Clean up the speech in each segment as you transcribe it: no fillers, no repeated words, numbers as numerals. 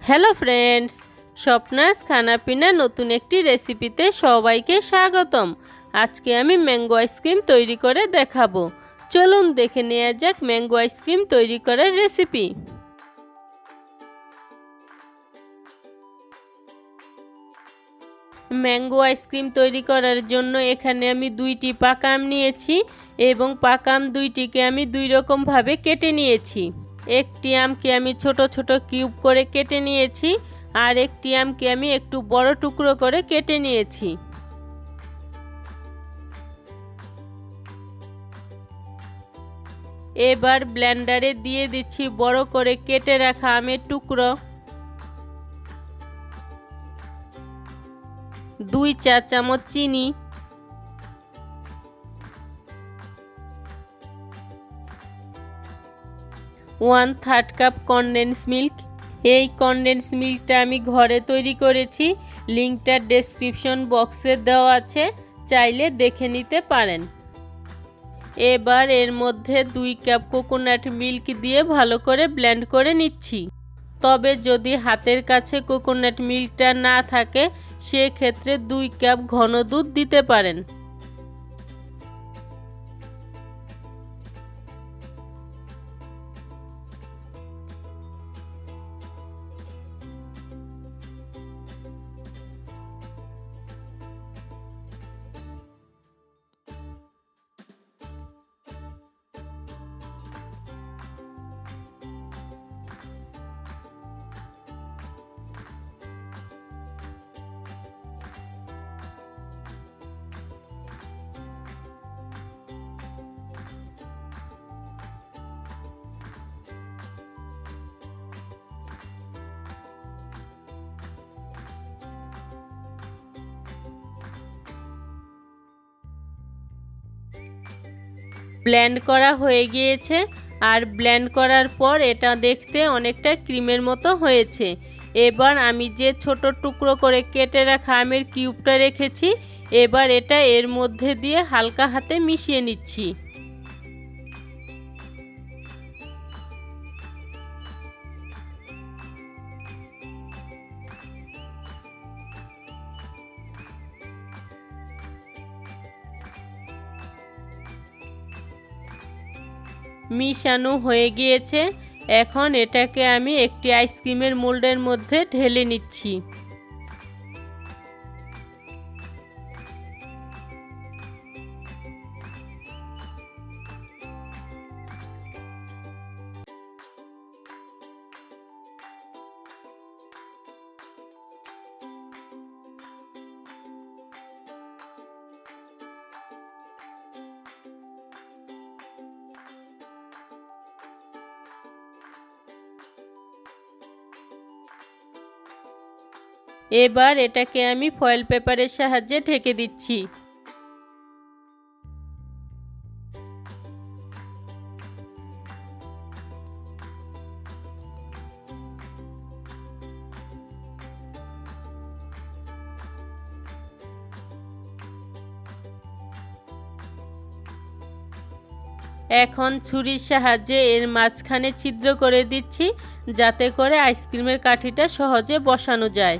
Hello friends, স্বপ্নাস খানাপিনা নতুন একটি রেসিপিতে সবাইকে স্বাগতম। আজকে আমি ম্যাঙ্গো আইসক্রিম তৈরি করে দেখাবো। চলুন দেখে নেওয়া যাক ম্যাঙ্গো আইসক্রিম তৈরি করার রেসিপি। ম্যাঙ্গো আইসক্রিম তৈরি করার জন্য এখানে আমি 2টি পাকা আম নিয়েছি এবং পাকা আম 2টিকে আমি 2 রকমভাবে কেটে নিয়েছি। একটি আমকে আমি ছোট ছোট কিউব করে কেটে নিয়েছি আর একটি আমকে আমি একটু বড় টুকরো করে কেটে নিয়েছি। এবার ব্লেন্ডারে দিয়ে দিচ্ছি বড় করে কেটে রাখা আমের টুকরো, 2 চা চামচ চিনি, 1/3 কাপ কনডেন্স মিল্ক। এই কনডেন্স মিল্কটা আমি ঘরে তৈরি করেছি, লিঙ্কটা ডেসক্রিপশন বক্সে দেওয়া আছে, চাইলে দেখে নিতে পারেন। এবার এর মধ্যে 2 কাপ কোকোনাট মিল্ক দিয়ে ভালো করে ব্লেন্ড করে নিচ্ছি। তবে যদি হাতের কাছে কোকোনাট মিল্কটা না থাকে সেক্ষেত্রে 2 কাপ ঘন দুধ দিতে পারেন। ব্লেন্ড করা হয়ে গিয়েছে আর ব্লেন্ড করার পর এটা দেখতে অনেকটা ক্রিমের মতো হয়েছে। এবার আমি যে ছোট টুকরো করে কেটে রাখা আমের কিউবটা রেখেছি, এবার এটা এর মধ্যে দিয়ে হালকা হাতে মিশিয়ে নিচ্ছি। মিশানো হয়ে গিয়েছে, এখন এটাকে আমি একটি আইসক্রিমের মোল্ডের মধ্যে ঢেলে নিচ্ছি। এবার এটাকে আমি ফয়েল পেপারের সাহায্যে ঢেকে দিচ্ছি। এখন ছুরির সাহায্যে এর মাঝখানে ছিদ্র করে দিচ্ছি যাতে করে আইসক্রিমের কাঠিটা সহজে বসানো যায়।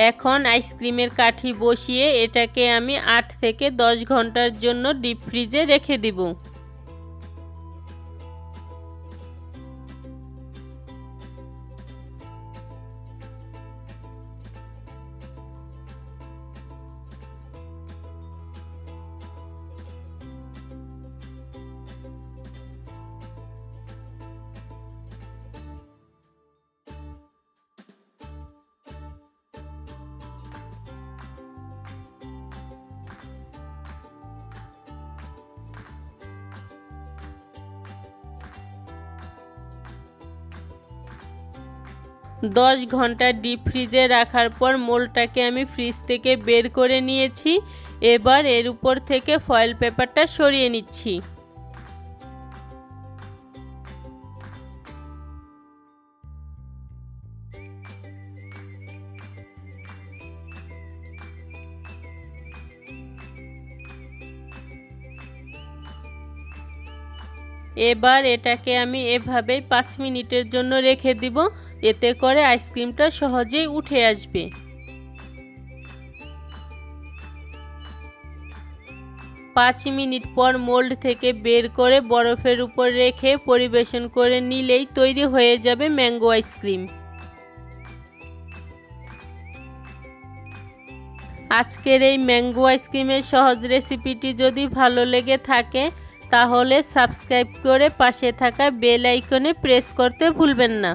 এখন আইসক্রিমের কাঠি বসিয়ে এটাকে আমি 8 থেকে 10 ঘন্টার জন্য ডিপ ফ্রিজে রেখে দিব। দশ ঘন্টা ডিপ ফ্রিজে রাখার পর মোলটাকে আমি ফ্রিজ থেকে বের করে নিয়েছি। এবার এর উপর থেকে ফয়েল পেপারটা সরিয়ে নিচ্ছি। এবার এটাকে আমি এভাবেই 5 মিনিটের জন্য রেখে দিব, এতে করে আইসক্রিমটা সহজেই উঠে আসবে। 5 মিনিট পর মোল্ড থেকে বের করে বরফের উপর রেখে পরিবেশন করে নিলেই তৈরি হয়ে যাবে ম্যাঙ্গো আইসক্রিম। আজকের এই ম্যাঙ্গো আইসক্রিমের সহজ রেসিপিটি যদি ভালো লেগে থাকে তাহলে সাবস্ক্রাইব করে পাশে থাকা বেল আইকনে প্রেস করতে ভুলবেন না।